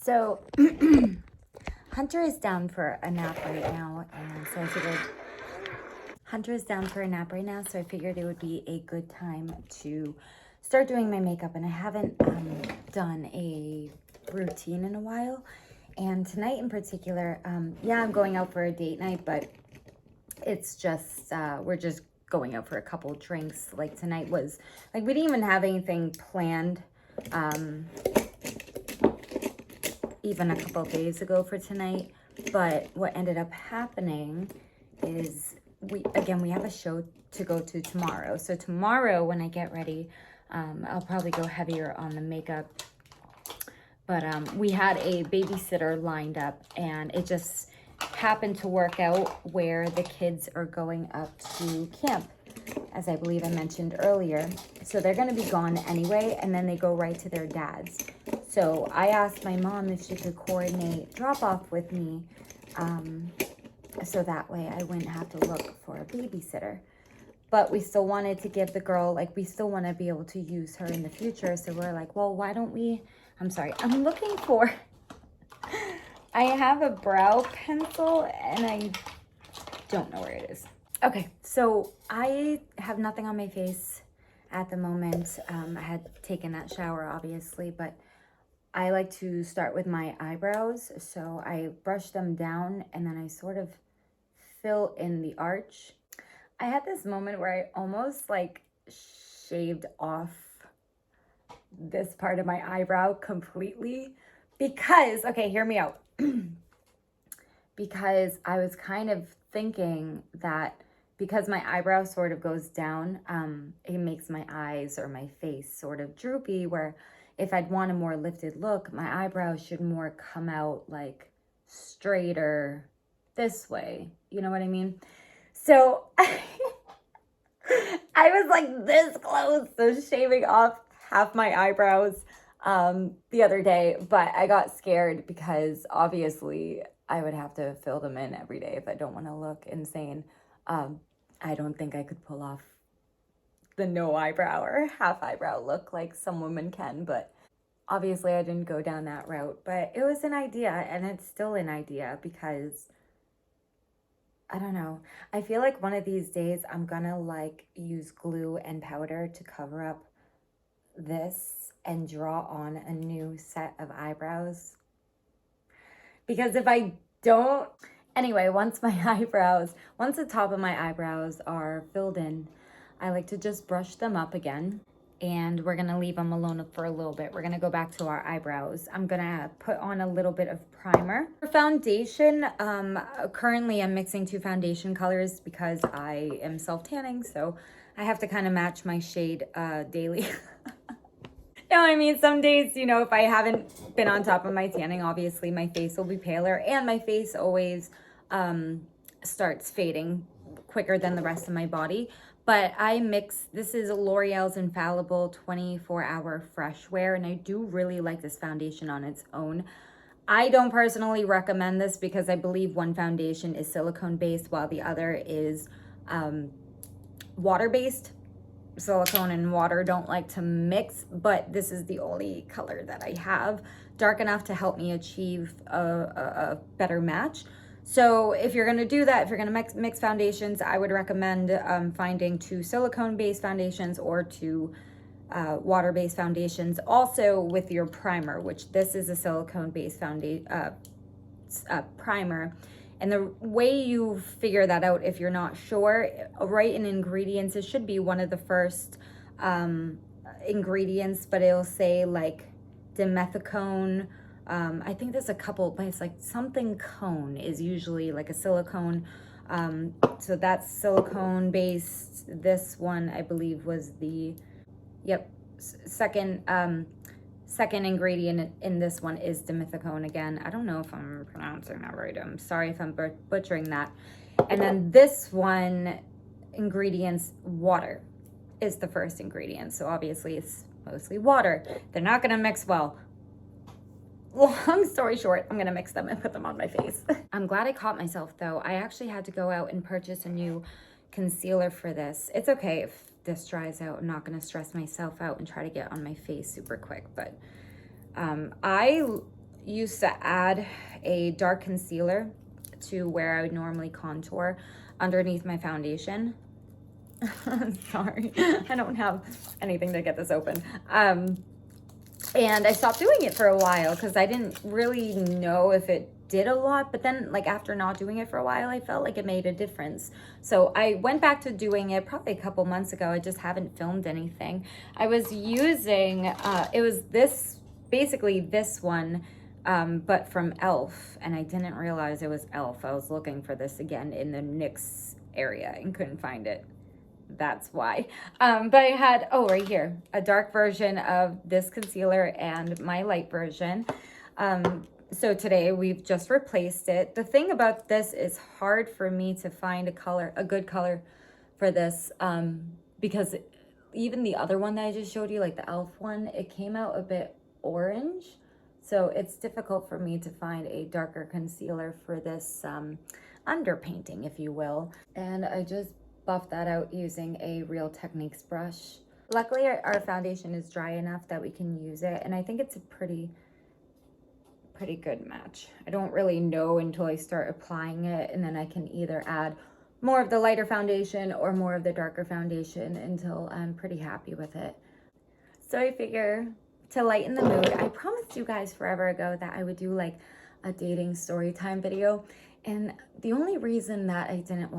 So Hunter is down for a nap right now, and so I figured Hunter is down for a nap right now, so I figured it would be a good time to start doing my makeup. And I haven't done a routine in a while, and tonight in particular, yeah, I'm going out for a date night, but it's just we're just going out for a couple drinks. Like tonight was like we didn't even have anything planned. Even a couple of days ago for tonight, but what ended up happening is we have a show to go to tomorrow. So tomorrow when I get ready, I'll probably go heavier on the makeup, but we had a babysitter lined up, and it just happened to work out where the kids are going up to camp, as I believe I mentioned earlier. So they're going to be gone anyway, and then they go right to their dad's. So I asked my mom if she could coordinate drop-off with me, so that way I wouldn't have to look for a babysitter. But we still wanted to give the girl, like, we still want to be able to use her in the future. So we're like, well, why don't we, I'm looking for, I have a brow pencil and I don't know where it is. Okay, so I have nothing on my face at the moment. I had taken that shower, obviously, but I like to start with my eyebrows. So I brush them down and then I sort of fill in the arch. I had this moment where I almost like shaved off this part of my eyebrow completely because, okay, hear me out. Because I was kind of thinking that because my eyebrow sort of goes down, it makes my eyes or my face sort of droopy, where if I'd want a more lifted look, my eyebrows should more come out like straighter this way. You know what I mean? So I was like this close to shaving off half my eyebrows the other day, but I got scared because obviously I would have to fill them in every day if I don't want to look insane. I don't think I could pull off the no eyebrow or half eyebrow look like some women can, but obviously I didn't go down that route. But it was an idea, and it's still an idea because I don't know. I feel like one of these days I'm gonna like use glue and powder to cover up this and draw on a new set of eyebrows. Because if I don't, anyway, once the top of my eyebrows are filled in, I like to just brush them up again. And we're gonna leave them alone for a little bit. We're gonna go back to our eyebrows. I'm gonna put on a little bit of primer. For foundation, currently I'm mixing two foundation colors because I am self-tanning, so I have to kind of match my shade daily. You know what I mean? Some days, you know, if I haven't been on top of my tanning, obviously my face will be paler, and my face always starts fading quicker than the rest of my body. But I mix, this is L'Oreal's Infallible 24-Hour Fresh Wear, and I do really like this foundation on its own. I don't personally recommend this because I believe one foundation is silicone-based while the other is water-based. Silicone and water don't like to mix, but this is the only color that I have dark enough to help me achieve a better match. So if you're going to do that, if you're going to mix foundations, I would recommend finding two silicone-based foundations or two water-based foundations. Also with your primer, which this is a silicone-based primer. And the way you figure that out, if you're not sure, write in ingredients. It should be one of the first ingredients, but it'll say like dimethicone. I think there's a couple, but it's like something cone is usually like a silicone. So that's silicone based. This one, I believe, was the, second ingredient in this one is dimethicone again. I don't know if I'm pronouncing that right. I'm sorry if I'm butchering that. And then this one, ingredients, water is the first ingredient. So obviously it's mostly water. They're not gonna mix well. Long story short, I'm gonna mix them and put them on my face. I'm glad I caught myself though. I actually had to go out and purchase a new concealer for this. It's okay if this dries out. I'm not gonna stress myself out and try to get on my face super quick, but I used to add a dark concealer to where I would normally contour underneath my foundation. Sorry, I don't have anything to get this open. And I stopped doing it for a while because I didn't really know if it did a lot, but then like after not doing it for a while, I felt like it made a difference. So I went back to doing it probably a couple months ago. I just haven't filmed anything. I was using, it was basically this one, but from e.l.f. and I didn't realize it was e.l.f. I was looking for this again in the NYX area and couldn't find it. That's why. But I had, right here, a dark version of this concealer and my light version. So today we've just replaced it. The thing about this is hard for me to find a good color for this, because even the other one that I just showed you, like the e.l.f. one, it came out a bit orange. So it's difficult for me to find a darker concealer for this underpainting, if you will. And I just buffed that out using a Real Techniques brush. Luckily, our foundation is dry enough that we can use it, and I think it's a pretty good match. I don't really know until I start applying it, and then I can either add more of the lighter foundation or more of the darker foundation until I'm pretty happy with it. So I figure to lighten the mood, I promised you guys forever ago that I would do like a dating story time video, and the only reason that I didn't,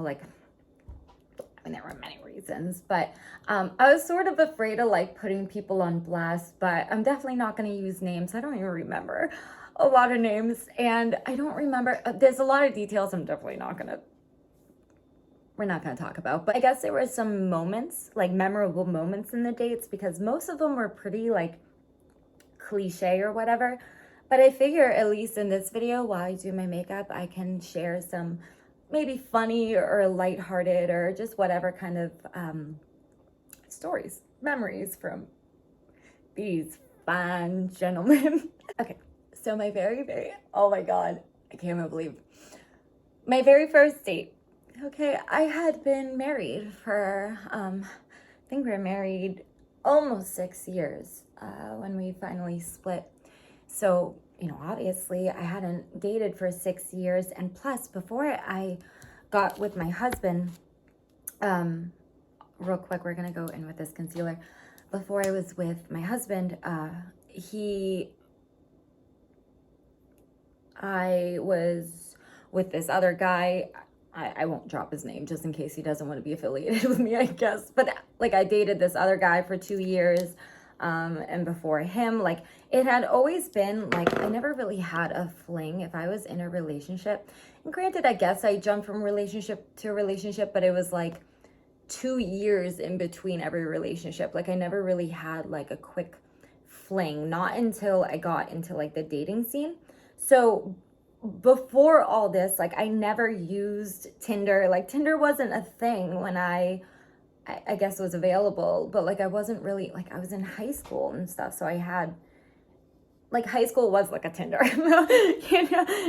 there were many reasons, but I was sort of afraid of like putting people on blast, but I'm definitely not going to use names. I don't even remember a lot of names, and I don't remember, there's a lot of details we're not going to talk about, but I guess there were some moments, like memorable moments in the dates, because most of them were pretty like cliche or whatever, but I figure at least in this video while I do my makeup, I can share some maybe funny or lighthearted or just whatever kind of stories, memories from these fine gentlemen. Okay, so my oh my God, I can't even believe. My very first date. Okay, I had been married for, I think we were married almost 6 years when we finally split. So, obviously I hadn't dated for 6 years, and plus before I got with my husband, real quick, we're gonna go in with this concealer. Before I was with my husband, I was with this other guy. I won't drop his name just in case he doesn't want to be affiliated with me, I guess. But like I dated this other guy for 2 years. And before him, like it had always been like, I never really had a fling if I was in a relationship. And granted, I guess I jumped from relationship to relationship, but it was like 2 years in between every relationship. Like I never really had like a quick fling, not until I got into like the dating scene. So before all this, like I never used Tinder. Like Tinder wasn't a thing when I guess was available, but like I wasn't really, like I was in high school and stuff, so I had, like high school was like a Tinder.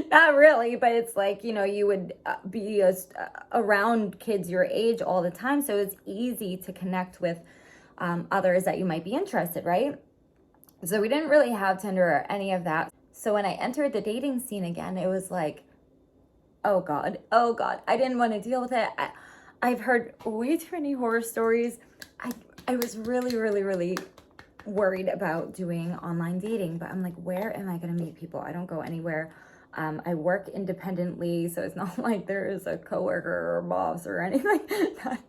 Not really, but it's like, you would be around kids your age all the time, so it's easy to connect with others that you might be interested, right? So we didn't really have Tinder or any of that. So when I entered the dating scene again, it was like, oh God, I didn't want to deal with it. I've heard way too many horror stories. I was really, really, really worried about doing online dating, but I'm like, where am I going to meet people? I don't go anywhere. I work independently, so it's not like there is a coworker or boss or anything like that.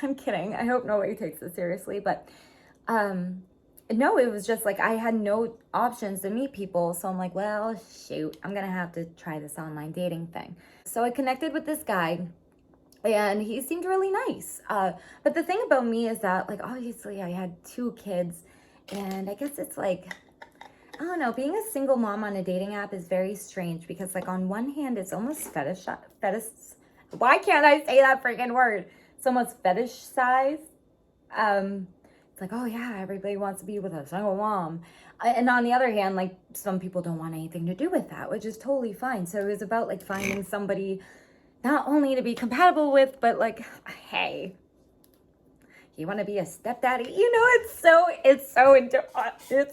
I'm kidding. I hope nobody takes this seriously, but no, it was just like I had no options to meet people, so I'm like, well, shoot, I'm going to have to try this online dating thing. So I connected with this guy, and he seemed really nice. But the thing about me is that, like, obviously I had 2 kids, and I guess it's like, I don't know, being a single mom on a dating app is very strange because, like, on one hand, it's almost fetish. Why can't I say that freaking word? It's almost fetish size. It's like, oh yeah, everybody wants to be with a single mom. And on the other hand, like, some people don't want anything to do with that, which is totally fine. So it was about, like, finding somebody not only to be compatible with, but like, hey, you want to be a stepdaddy? It's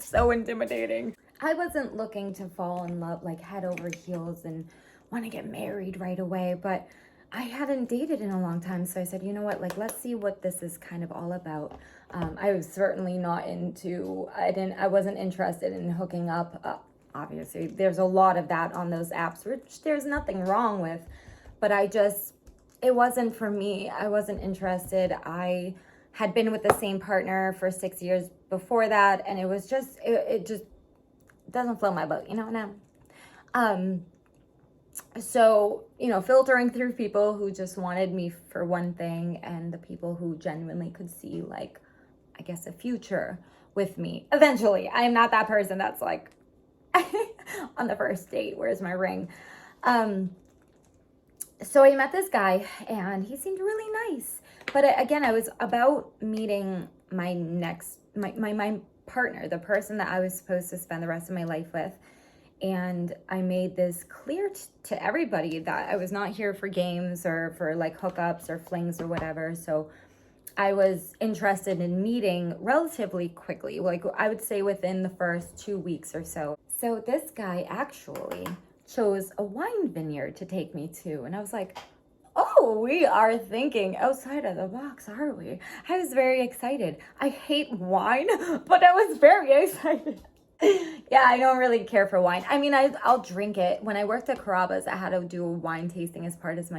so intimidating. I wasn't looking to fall in love like head over heels and want to get married right away, but I hadn't dated in a long time. So I said, you know what, like, let's see what this is kind of all about. I was certainly not I wasn't interested in hooking up. Obviously, there's a lot of that on those apps, which there's nothing wrong with, but it wasn't for me. I wasn't interested. I had been with the same partner for 6 years before that, and it just doesn't float my boat, now. So, filtering through people who just wanted me for one thing and the people who genuinely could see, like, I guess, a future with me. Eventually, I am not that person that's like, on the first date, where's my ring? So I met this guy and he seemed really nice. But again, I was about meeting my partner, the person that I was supposed to spend the rest of my life with. And I made this clear to everybody that I was not here for games or for like hookups or flings or whatever. So I was interested in meeting relatively quickly, like I would say within the first 2 weeks or so. So this guy actually chose a wine vineyard to take me to. And I was like, oh, we are thinking outside of the box, are we? I was very excited. I hate wine, but I was very excited. Yeah, I don't really care for wine. I mean, I'll drink it. When I worked at Carrabba's, I had to do a wine tasting as part of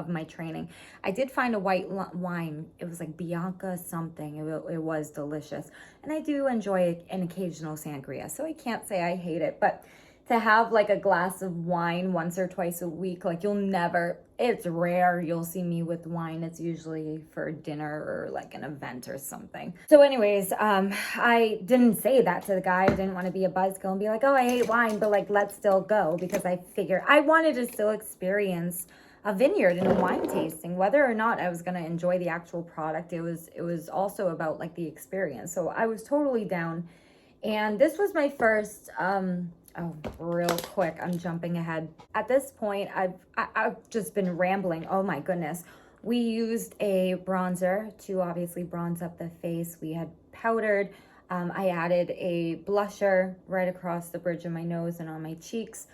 my training. I did find a white wine. It was like Bianca something. It was delicious. And I do enjoy an occasional sangria, so I can't say I hate it. But to have like a glass of wine once or twice a week, like it's rare you'll see me with wine. It's usually for dinner or like an event or something. So anyways, I didn't say that to the guy. I didn't want to be a buzzkill and be like, oh, I hate wine, but like, let's still go, because I figured I wanted to still experience a vineyard and a wine tasting, whether or not I was going to enjoy the actual product. It was also about like the experience. So I was totally down. And this was my first, oh, real quick, I'm jumping ahead. At this point, I've just been rambling. Oh my goodness. We used a bronzer to obviously bronze up the face. We had powdered. I added a blusher right across the bridge of my nose and on my cheeks.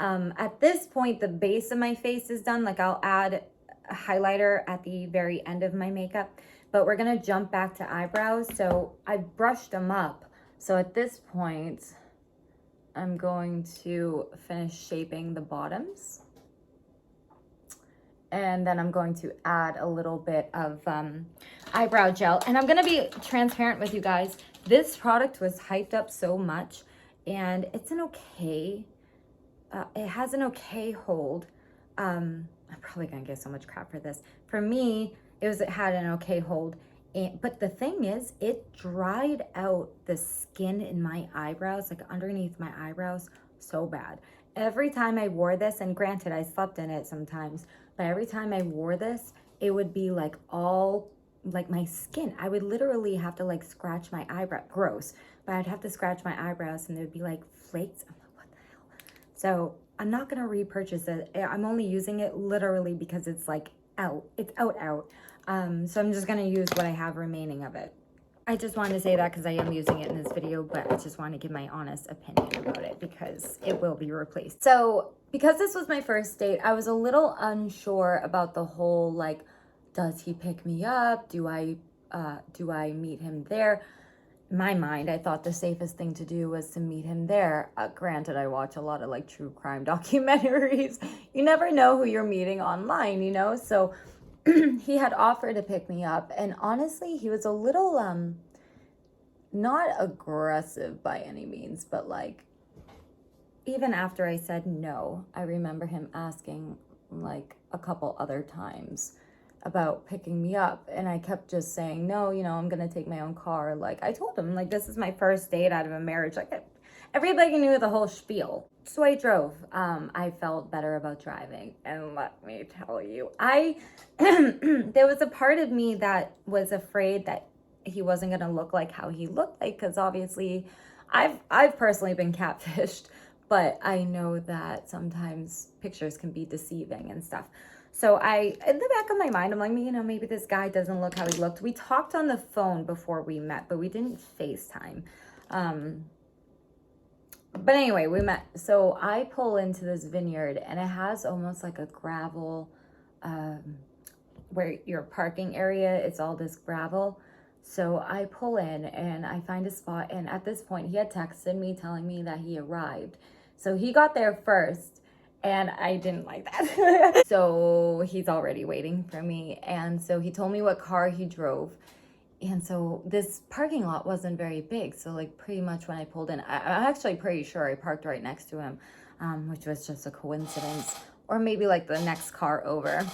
At this point, the base of my face is done. Like, I'll add a highlighter at the very end of my makeup, but we're gonna jump back to eyebrows. So I brushed them up. So at this point, I'm going to finish shaping the bottoms. And then I'm going to add a little bit of eyebrow gel. And I'm going to be transparent with you guys. This product was hyped up so much, and it's an okay, it has an okay hold. I'm probably going to get so much crap for this. For me, it had an okay hold. But the thing is, it dried out the skin in my eyebrows, like underneath my eyebrows, so bad. Every time I wore this, and granted, I slept in it sometimes, but every time I wore this, it would be like all, like my skin. I would literally have to like scratch my eyebrow. Gross. But I'd have to scratch my eyebrows and there'd be like flakes. I'm like, what the hell? So I'm not going to repurchase it. I'm only using it literally because it's like out. It's out. So I'm just going to use what I have remaining of it. I just wanted to say that because I am using it in this video, but I just want to give my honest opinion about it because it will be replaced. So because this was my first date, I was a little unsure about the whole, like, does he pick me up? Do I meet him there? In my mind, I thought the safest thing to do was to meet him there. Granted, I watch a lot of like true crime documentaries. You never know who you're meeting online, So he had offered to pick me up, and honestly, he was a little not aggressive by any means, but like, even after I said no, I remember him asking like a couple other times about picking me up, and I kept just saying no, I'm gonna take my own car. Like, I told him, like, this is my first date out of a marriage. Like, everybody knew the whole spiel. So I drove. I felt better about driving, and let me tell you, there was a part of me that was afraid that he wasn't gonna look like how he looked like, because obviously I've personally been catfished, but I know that sometimes pictures can be deceiving and stuff. So in the back of my mind, I'm like, maybe this guy doesn't look how he looked. We talked on the phone before we met, but we didn't FaceTime. But anyway, we met. So I pull into this vineyard and it has almost like a gravel, where your parking area, it's all this gravel. So I pull in and I find a spot. And at this point, he had texted me telling me that he arrived. So he got there first. And I didn't like that. So he's already waiting for me. And so he told me what car he drove. And so this parking lot wasn't very big. So like pretty much when I pulled in, I'm actually pretty sure I parked right next to him, which was just a coincidence. Or maybe like the next car over.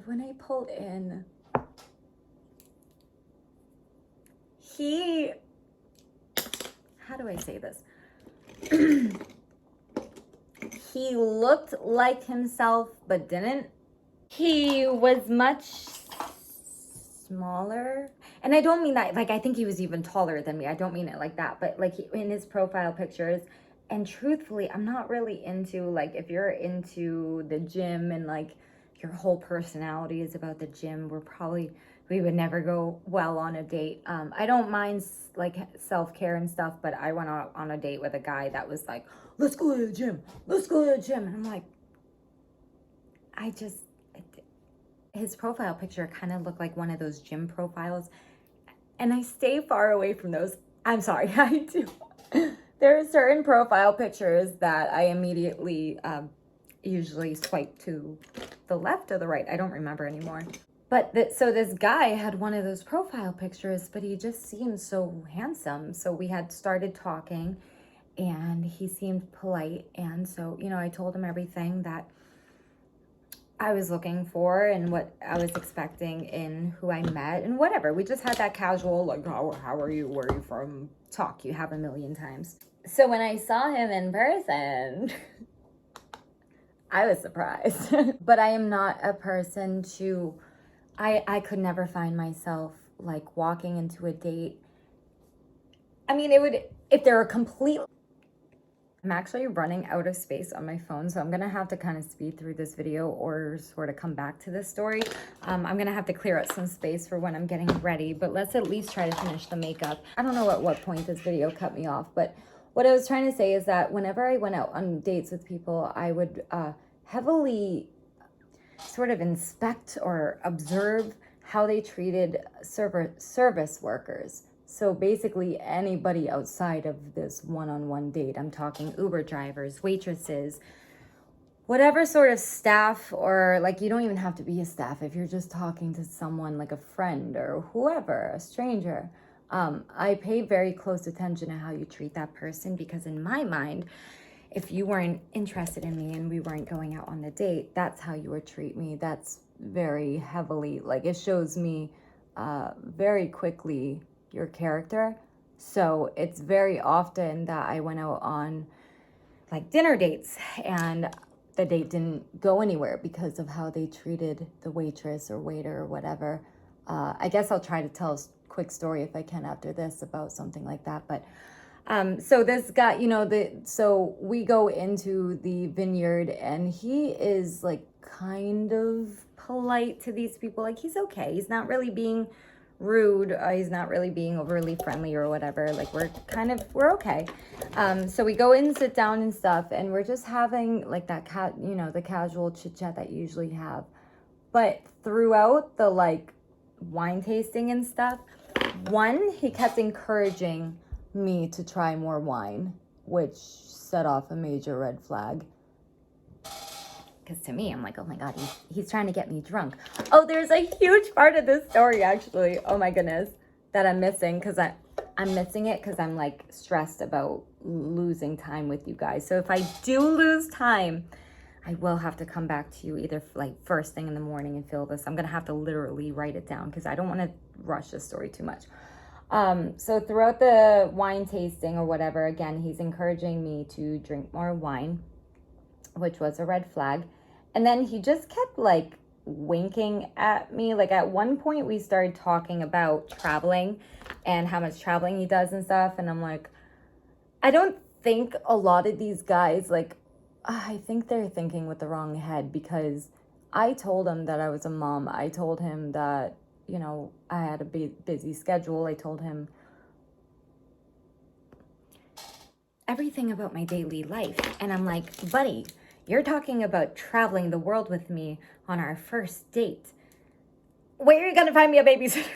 When I pulled in, how do I say this? He looked like himself, but didn't. He was much smaller. And I don't mean that, like, I think he was even taller than me. I don't mean it like that. But, like, in his profile pictures, and truthfully, I'm not really into, like, if you're into the gym and, like, your whole personality is about the gym, we would never go well on a date. I don't mind, like, self-care and stuff, but I went out on a date with a guy that was like, let's go to the gym. Let's go to the gym. And I'm like, his profile picture kind of looked like one of those gym profiles. And I stay far away from those. I'm sorry, I do. There are certain profile pictures that I immediately usually swipe to the left or the right. I don't remember anymore. But so this guy had one of those profile pictures, but he just seemed so handsome. So we had started talking and he seemed polite. And so, you know, I told him everything that I was looking for and what I was expecting in who I met and whatever. We just had that casual, like, how are you, where are you from, talk you have a million times. So when I saw him in person, I was surprised. But I am not a person to, I could never find myself like walking into a date. I mean, it would, if they're a complete, I'm actually running out of space on my phone, so I'm gonna have to kind of speed through this video or sort of come back to this story. I'm gonna have to clear out some space for when I'm getting ready, but let's at least try to finish the makeup. I don't know at what point this video cut me off, but what I was trying to say is that whenever I went out on dates with people, I would heavily sort of inspect or observe how they treated service workers. So basically anybody outside of this one-on-one date. I'm talking Uber drivers, waitresses, whatever sort of staff, or like you don't even have to be a staff if you're just talking to someone like a friend or whoever, a stranger. I pay very close attention to how you treat that person, because in my mind, if you weren't interested in me and we weren't going out on the date, that's how you would treat me. That's very heavily, like it shows me very quickly your character. So it's very often that I went out on like dinner dates and the date didn't go anywhere because of how they treated the waitress or waiter or whatever. I guess I'll try to tell a quick story if I can after this about something like that. But so this guy, you know, so we go into the vineyard and he is like kind of polite to these people. Like he's okay. He's not really being rude. He's not really being overly friendly or whatever. Like we're okay. So we go in and sit down and stuff, and we're just having like that the casual chit chat that you usually have. But throughout the like wine tasting and stuff, he kept encouraging me to try more wine, which set off a major red flag. Because to me, I'm like, oh my God, he's trying to get me drunk. Oh, there's a huge part of this story, actually. Oh my goodness, that I'm missing, because I'm missing it because I'm like stressed about losing time with you guys. So if I do lose time, I will have to come back to you either like first thing in the morning and fill this. I'm gonna have to literally write it down because I don't want to rush this story too much. So throughout the wine tasting or whatever, again, he's encouraging me to drink more wine, which was a red flag. And then he just kept like winking at me. Like at one point we started talking about traveling and how much traveling he does and stuff. And I'm like, I don't think a lot of these guys, like, I think they're thinking with the wrong head, because I told him that I was a mom. I told him that you know, I had a busy schedule. I told him everything about my daily life. And I'm like, buddy, you're talking about traveling the world with me on our first date. Where are you going to find me a babysitter?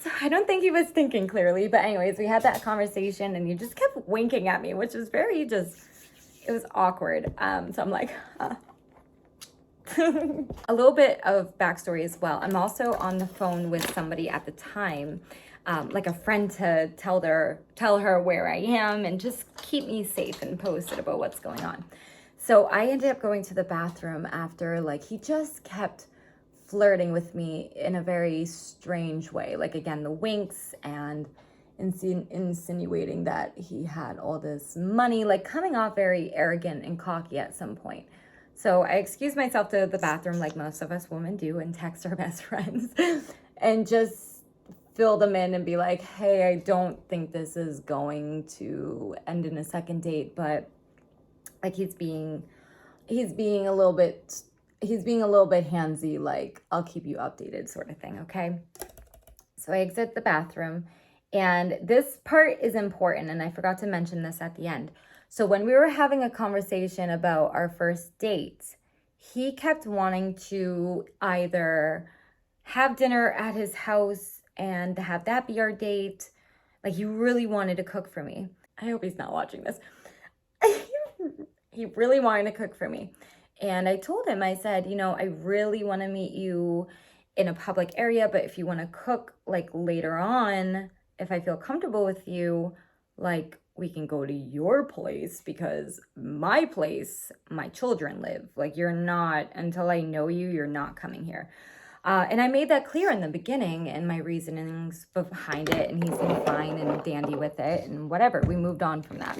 So I don't think he was thinking clearly. But anyways, we had that conversation and he just kept winking at me, which was very it was awkward. So I'm like, A little bit of backstory as well. I'm also on the phone with somebody at the time, like a friend, to tell her where I am and just keep me safe and posted about what's going on. So I ended up going to the bathroom after, like, he just kept flirting with me in a very strange way. Like, again, the winks and insinuating that he had all this money, like coming off very arrogant and cocky at some point. So I excused myself to the bathroom like most of us women do and text our best friends and just fill them in and be like, hey, I don't think this is going to end in a second date, but like he's being a little bit handsy, like I'll keep you updated sort of thing, okay? So I exit the bathroom, and this part is important, and I forgot to mention this at the end. So when we were having a conversation about our first date, he kept wanting to either have dinner at his house and have that be our date. Like, he really wanted to cook for me. I hope he's not watching this. He really wanted to cook for me. And I told him, I said, you know, I really want to meet you in a public area, but if you want to cook like later on, if I feel comfortable with you, like we can go to your place, because my place, my children live. Like, you're not, until I know you, you're not coming here. And I made that clear in the beginning and my reasonings behind it, and he seemed fine and dandy with it and whatever. We moved on from that.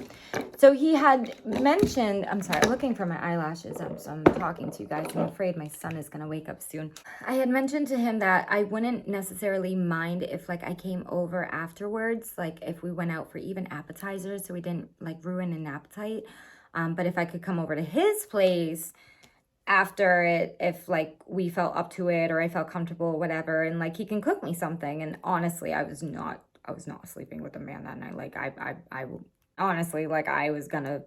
So he had mentioned, I'm sorry, looking for my eyelashes. I'm talking to you guys. I'm afraid my son is going to wake up soon. I had mentioned to him that I wouldn't necessarily mind if like I came over afterwards, like if we went out for even appetizers so we didn't like ruin an appetite. But if I could come over to his place after it, if like we felt up to it or I felt comfortable, whatever, and like he can cook me something. And honestly, I was not sleeping with a man that night. Like I honestly, like I was gonna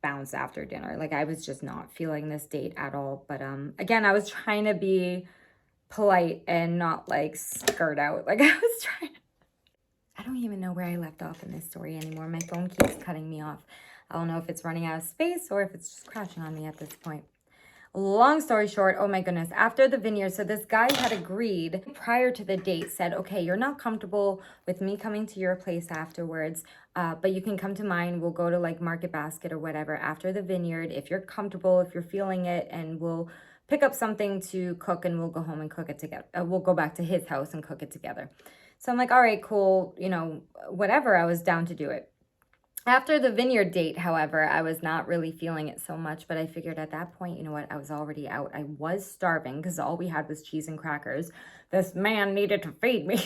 bounce after dinner. Like I was just not feeling this date at all. But again, I was trying to be polite and not like skirt out. Like I was trying. I don't even know where I left off in this story anymore. My phone keeps cutting me off. I don't know if it's running out of space or if it's just crashing on me at this point. Long story short, oh my goodness, after the vineyard, so this guy had agreed prior to the date, said, okay, you're not comfortable with me coming to your place afterwards, but you can come to mine. We'll go to like Market Basket or whatever after the vineyard if you're comfortable, if you're feeling it, and we'll pick up something to cook and we'll go home and cook it together. We'll go back to his house and cook it together. So I'm like, all right, cool, you know, whatever. I was down to do it. After the vineyard date, however, I was not really feeling it so much, but I figured at that point, you know what, I was already out. I was starving because all we had was cheese and crackers. This man needed to feed me.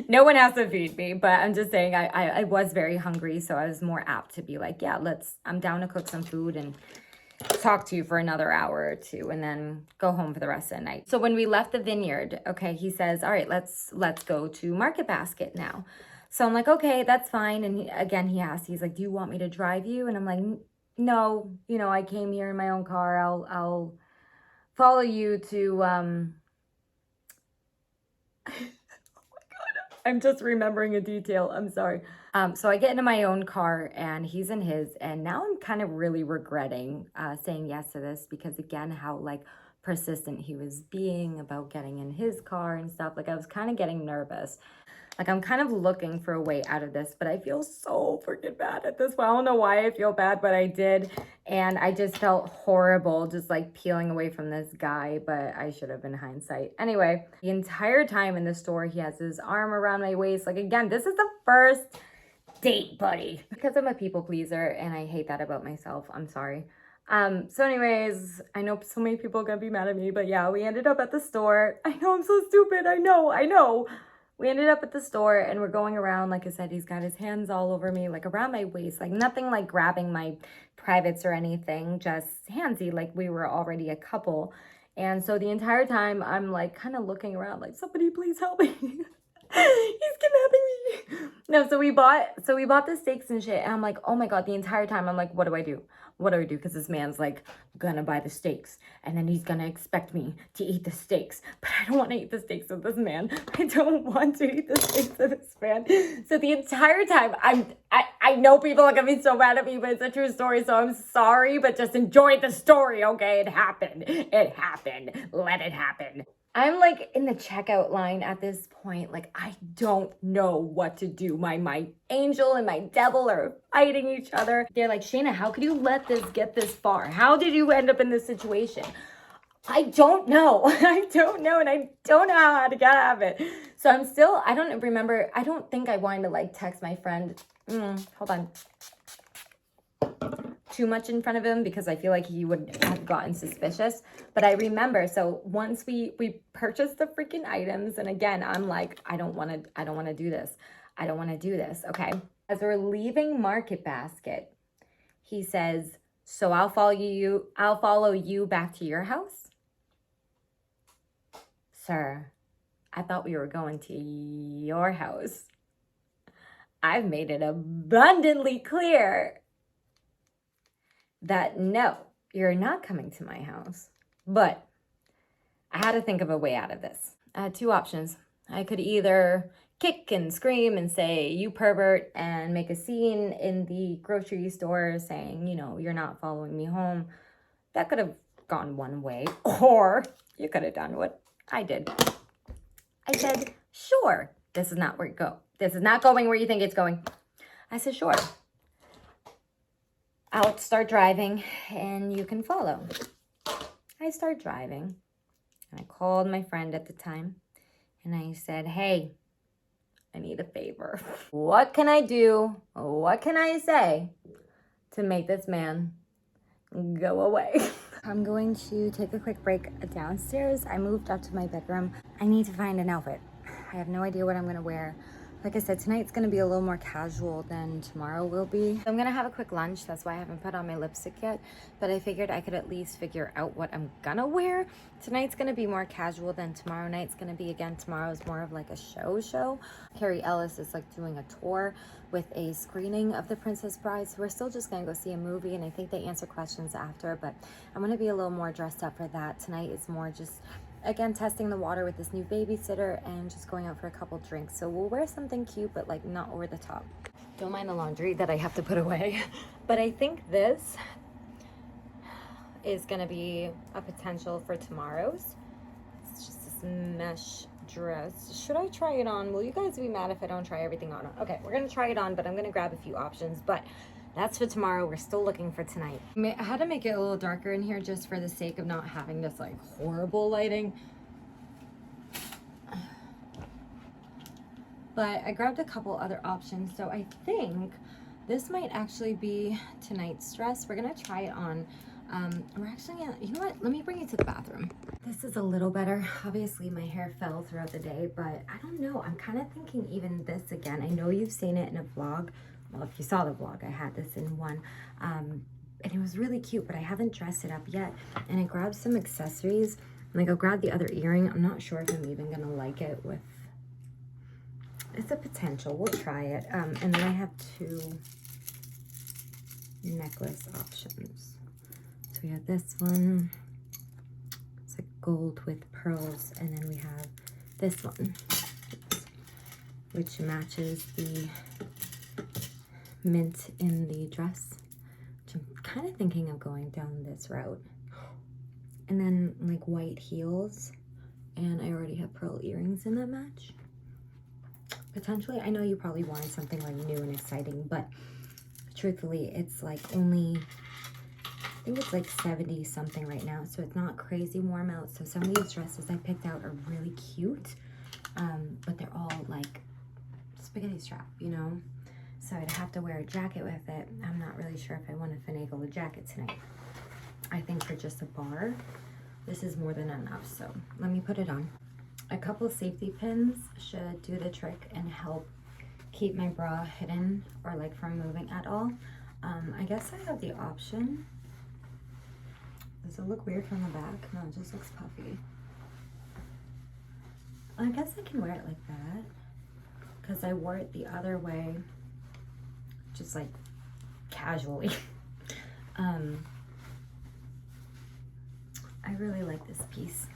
No one has to feed me, but I'm just saying I was very hungry, so I was more apt to be like, yeah, I'm down to cook some food and talk to you for another hour or two and then go home for the rest of the night. So when we left the vineyard, okay, he says, all right, let's go to Market Basket now. So I'm like, okay, that's fine. And he asked, he's like, do you want me to drive you? And I'm like, no, you know, I came here in my own car. I'll follow you to, oh my God, I'm just remembering a detail. I'm sorry. So I get into my own car and he's in his, and now I'm kind of really regretting saying yes to this, because again, how like persistent he was being about getting in his car and stuff. Like I was kind of getting nervous. Like, I'm kind of looking for a way out of this, but I feel so freaking bad at this point. I don't know why I feel bad, but I did. And I just felt horrible just like peeling away from this guy, but I should have in hindsight. Anyway, the entire time in the store, he has his arm around my waist. Like, again, this is the first date, buddy. Because I'm a people pleaser and I hate that about myself. I'm sorry. So anyways, I know so many people are gonna be mad at me, but yeah, we ended up at the store. I know I'm so stupid. I know. We ended up at the store and we're going around. Like I said, he's got his hands all over me, like around my waist, like nothing like grabbing my privates or anything, just handsy, like we were already a couple. And so the entire time I'm like kind of looking around like, somebody please help me. He's kidnapping me. No, so we bought the steaks and shit. And I'm like, oh my God, the entire time I'm like, what do I do? What do I do? Because this man's like gonna buy the steaks and then he's gonna expect me to eat the steaks. But I don't want to eat the steaks with this man. I don't want to eat the steaks with this man. So the entire time I know people are gonna be so mad at me, but it's a true story. So I'm sorry, but just enjoy the story, okay? It happened. It happened. Let it happen. I'm like in the checkout line at this point. Like, I don't know what to do. My angel and my devil are fighting each other. They're like, Shayna, how could you let this get this far? How did you end up in this situation? I don't know. I don't know. And I don't know how to get out of it. So I don't remember. I don't think I wanted to like text my friend. Hold on. Too much in front of him because I feel like he would have gotten suspicious. But I remember, so once we purchased the freaking items, and again, I'm like, I don't want to do this. I don't want to do this. Okay. As we're leaving Market Basket, he says, so I'll follow you back to your house. Sir, I thought we were going to your house. I've made it abundantly clear that no, you're not coming to my house. But I had to think of a way out of this. I had two options. I could either kick and scream and say, you pervert, and make a scene in the grocery store saying, you know, you're not following me home. That could have gone one way. Or you could have done what I did. I said, sure, this is not where you go. This is not going where you think it's going. I said, sure. I'll start driving and you can follow. I start driving and I called my friend at the time and I said, hey, I need a favor. What can I do? What can I say to make this man go away? I'm going to take a quick break downstairs. I moved up to my bedroom. I need to find an outfit. I have no idea what I'm gonna wear. Like I said, tonight's gonna be a little more casual than tomorrow will be. I'm gonna have a quick lunch. That's why I haven't put on my lipstick yet. But I figured I could at least figure out what I'm gonna wear. Tonight's gonna be more casual than tomorrow night's gonna be. Again, tomorrow's more of like a show. Carrie Ellis is like doing a tour with a screening of The Princess Bride. So we're still just gonna go see a movie and I think they answer questions after, but I'm gonna be a little more dressed up for that. Tonight is more just, again, testing the water with this new babysitter and just going out for a couple drinks. So we'll wear something cute, but like not over the top. Don't mind the laundry that I have to put away. But I think this is gonna be a potential for tomorrow's. It's just this mesh dress. Should I try it on? Will you guys be mad if I don't try everything on? Okay, we're gonna try it on, but I'm gonna grab a few options. But that's for tomorrow. We're still looking for tonight. I had to make it a little darker in here just for the sake of not having this like horrible lighting. But I grabbed a couple other options. So I think this might actually be tonight's dress. We're gonna try it on. We're actually gonna, you know what? Let me bring you to the bathroom. This is a little better. Obviously my hair fell throughout the day, but I don't know. I'm kind of thinking even this again. I know you've seen it in a vlog. Well, if you saw the vlog, I had this in one. And it was really cute, but I haven't dressed it up yet. And I grabbed some accessories. Like I'll grab the other earring. I'm not sure if I'm even gonna like it with, it's a potential, we'll try it. And then I have two necklace options. So we have this one, it's like gold with pearls. And then we have this one, which matches the mint in the dress, which I'm kind of thinking of going down this route. And then like white heels, and I already have pearl earrings in that match. Potentially, I know you probably wanted something like new and exciting, but truthfully, it's like only, I think it's like 70 something right now, so it's not crazy warm out. So some of these dresses I picked out are really cute, but they're all like spaghetti strap, you know? So I'd have to wear a jacket with it. I'm not really sure if I want to finagle a jacket tonight. I think for just a bar, this is more than enough. So let me put it on. A couple of safety pins should do the trick and help keep my bra hidden or like from moving at all. I guess I have the option Does it look weird from the back? No, it just looks puffy. I guess I can wear it like that because I wore it the other way, just like casually. I really like this piece.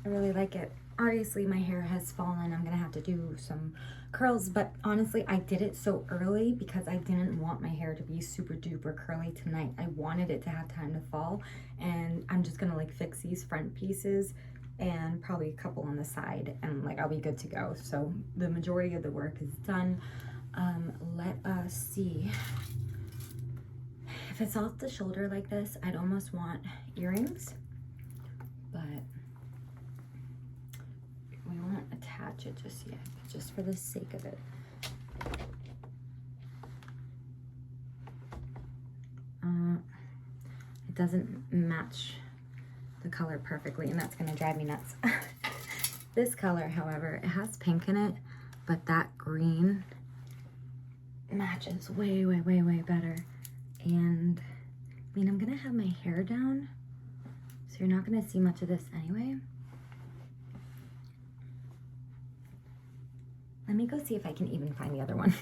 I really like it. Obviously my hair has fallen. I'm gonna have to do some curls, but honestly I did it so early because I didn't want my hair to be super duper curly tonight. I wanted it to have time to fall, and I'm just gonna like fix these front pieces and probably a couple on the side, and like I'll be good to go. So the majority of the work is done. Let us see. If it's off the shoulder like this, I'd almost want earrings, but we won't attach it just yet, just for the sake of it. It doesn't match the color perfectly, and that's gonna drive me nuts. This color, however, it has pink in it, but that green matches way, way, way, way better. And I mean, I'm gonna have my hair down, so you're not gonna see much of this anyway. Let me go see if I can even find the other one.